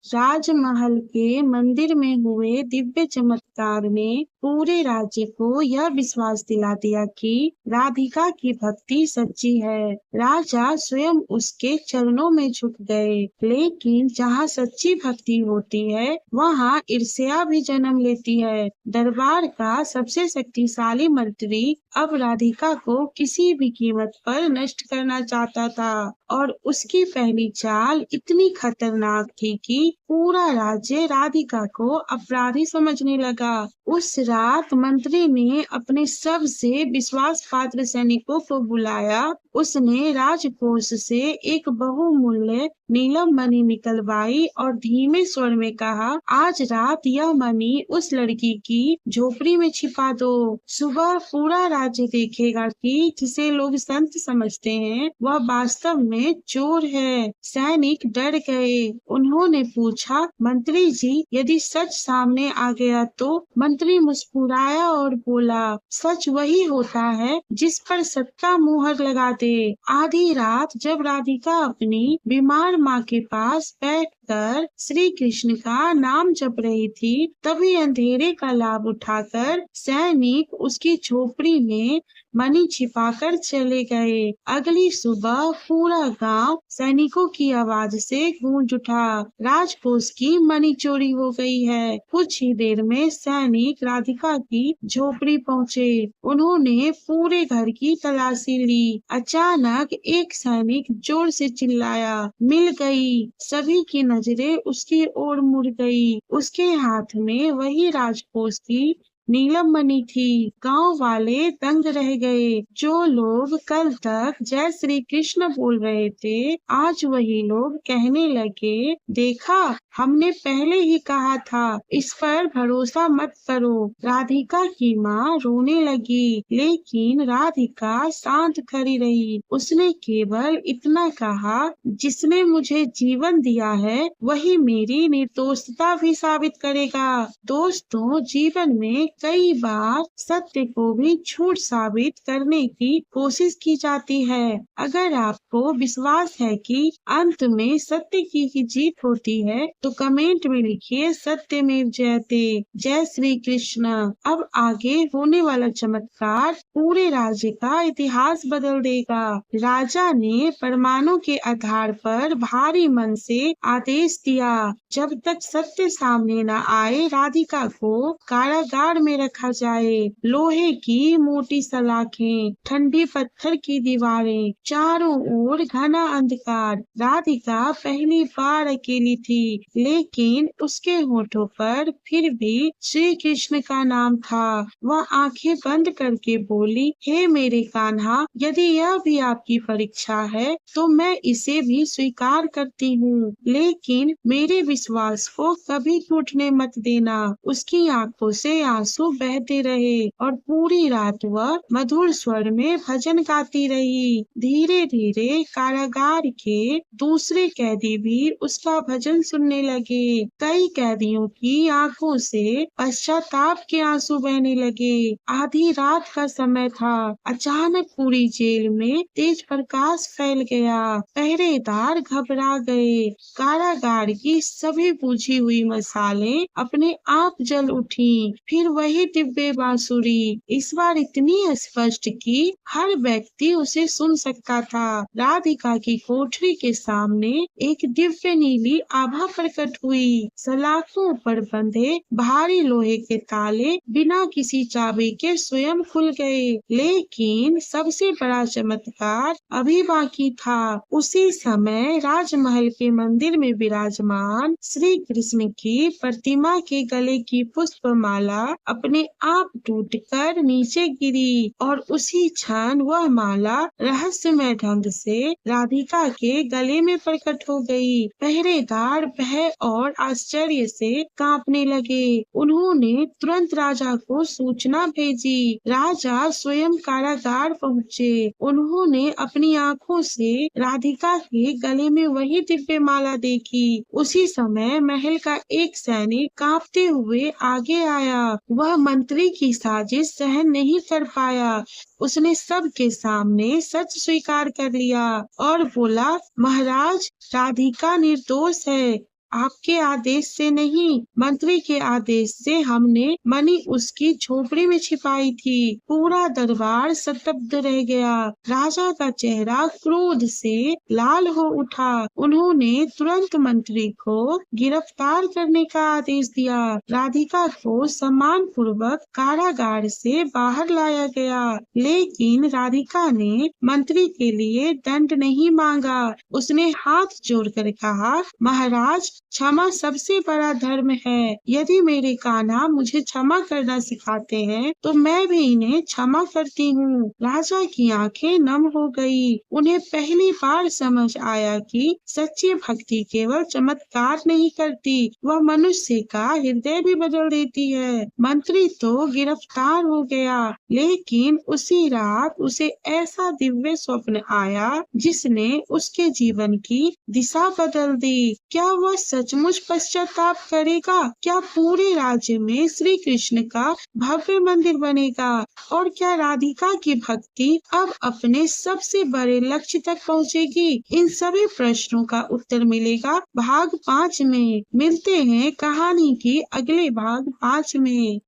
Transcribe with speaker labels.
Speaker 1: राजमहल के मंदिर में हुए दिव्य चमत्कार ने पूरे राज्य को यह विश्वास दिला दिया कि राधिका की भक्ति सच्ची है। राजा स्वयं उसके चरणों में झुक गए। लेकिन जहाँ सच्ची भक्ति होती है वहाँ ईर्ष्या भी जन्म लेती है। दरबार का सबसे शक्तिशाली मंत्री अब राधिका को किसी भी कीमत पर नष्ट करना चाहता था और उसकी पहली चाल इतनी खतरनाक थी कि पूरा राज्य राधिका को अपराधी समझने लगा। उस रात मंत्री ने अपने सबसे विश्वास पात्र सैनिकों को बुलाया। उसने राजकोष से एक बहुमूल्य नीलम मणि निकलवाई और धीमे स्वर में कहा, आज रात यह मणि उस लड़की की झोपड़ी में छिपा दो। सुबह पूरा राज्य देखेगा कि जिसे लोग संत समझते हैं वह वास्तव में चोर है। सैनिक डर गए। उन्होंने पूछा, मंत्री जी, यदि सच सामने आ गया तो? मंत्री मुस्कुराया और बोला, सच वही होता है जिस पर सत्ता मुहर लगा दे। आधी रात जब राधिका अपनी बीमार माँ के पास बैठकर श्री कृष्ण का नाम जप रही थी, तभी अंधेरे का लाभ उठाकर सैनिक उसकी झोपड़ी में मणि छिपाकर चले गए। अगली सुबह पूरा गांव सैनिकों की आवाज से गूंज उठा, राजकोष की मणि चोरी हो गई है। कुछ ही देर में सैनिक राधिका की झोपड़ी पहुँचे। उन्होंने पूरे घर की तलाशी ली। अचानक एक सैनिक जोर से चिल्लाया, मिल गई। सभी की नजरें उसकी ओर मुड़ गई। उसके हाथ में वही राजकोष की नीलम मणि थी। गांव वाले दंग रह गए। जो लोग कल तक जय श्री कृष्ण बोल रहे थे, आज वही लोग कहने लगे, देखा, हमने पहले ही कहा था, इस पर भरोसा मत करो। राधिका की माँ रोने लगी, लेकिन राधिका शांत खड़ी रही। उसने केवल इतना कहा, जिसने मुझे जीवन दिया है वही मेरी निर्दोषता भी साबित करेगा। दोस्तों, जीवन में कई बार सत्य को भी झूठ साबित करने की कोशिश की जाती है। अगर आपको विश्वास है कि अंत में सत्य की ही जीत होती है तो कमेंट में लिखिए, सत्यमेव जयते। जय श्री कृष्ण। अब आगे होने वाला चमत्कार पूरे राज्य का इतिहास बदल देगा। राजा ने प्रमाणों के आधार पर भारी मन से आदेश दिया, जब तक सत्य सामने न आए राधिका को कारागार में रखा जाए। लोहे की मोटी सलाखें, ठंडी पत्थर की दीवारें, चारों ओर घना अंधकार। राधिका पहली बार अकेली थी, लेकिन उसके होठों पर फिर भी श्री कृष्ण का नाम था। वह आंखें बंद करके बोली, हे मेरे कान्हा, यदि यह भी आपकी परीक्षा है तो मैं इसे भी स्वीकार करती हूँ, लेकिन मेरे विश्वास को कभी टूटने मत देना। उसकी आंखों से आंसू बहते रहे और पूरी रात वह मधुर स्वर में भजन गाती रही। धीरे धीरे कारागार के दूसरे कैदी भी उसका भजन सुनने लगे। कई कैदियों की आंखों से पश्चाताप के आंसू बहने लगे। आधी रात का समय था। अचानक पूरी जेल में तेज प्रकाश फैल गया। पहरेदार घबरा गए। कारागार की सभी बुझी हुई मसालें अपने आप जल उठी। फिर वही दिव्य बांसुरी, इस बार इतनी स्पष्ट कि हर व्यक्ति उसे सुन सकता था। राधिका की कोठरी के सामने एक दिव्य नीली आभा प्रकट हुई। सलाखों पर बंधे भारी लोहे के ताले बिना किसी चाबी के स्वयं खुल गए। लेकिन सबसे बड़ा चमत्कार अभी बाकी था। उसी समय राजमहल के मंदिर में विराजमान श्री कृष्ण की प्रतिमा के गले की पुष्पमाला अपने आप टूटकर नीचे गिरी और उसी क्षण वह माला रहस्यमय ढंग से राधिका के गले में प्रकट हो गई। पहरेदार भय और आश्चर्य से कांपने लगे। उन्होंने तुरंत राजा को सूचना भेजी। राजा स्वयं कारागार पहुँचे। उन्होंने अपनी आँखों से राधिका के गले में वही दिव्य माला देखी। उसी समय महल का एक सैनिक कांपते हुए आगे आया। वह मंत्री की साजिश सहन नहीं कर पाया। उसने सबके सामने सच स्वीकार कर लिया और बोला, महाराज, राधिका निर्दोष है। आपके आदेश से नहीं, मंत्री के आदेश से हमने मणि उसकी झोपड़ी में छिपाई थी। पूरा दरबार स्तब्ध रह गया। राजा का चेहरा क्रोध से लाल हो उठा। उन्होंने तुरंत मंत्री को गिरफ्तार करने का आदेश दिया। राधिका को सम्मान पूर्वक कारागार से बाहर लाया गया, लेकिन राधिका ने मंत्री के लिए दंड नहीं मांगा। उसने हाथ जोड़कर कहा, महाराज, क्षमा सबसे बड़ा धर्म है। यदि मेरे कान्हा मुझे क्षमा करना सिखाते हैं तो मैं भी इन्हें क्षमा करती हूँ। राजा की आंखें नम हो गई। उन्हें पहली बार समझ आया कि सच्ची भक्ति केवल चमत्कार नहीं करती, वह मनुष्य का हृदय भी बदल देती है। मंत्री तो गिरफ्तार हो गया, लेकिन उसी रात उसे ऐसा दिव्य स्वप्न आया जिसने उसके जीवन की दिशा बदल दी। क्या वह सचमुच पश्चाताप करेगा? क्या पूरे राज्य में श्री कृष्ण का भव्य मंदिर बनेगा? और क्या राधिका की भक्ति अब अपने सबसे बड़े लक्ष्य तक पहुंचेगी? इन सभी प्रश्नों का उत्तर मिलेगा भाग 5 में। मिलते हैं कहानी की अगले भाग 5 में।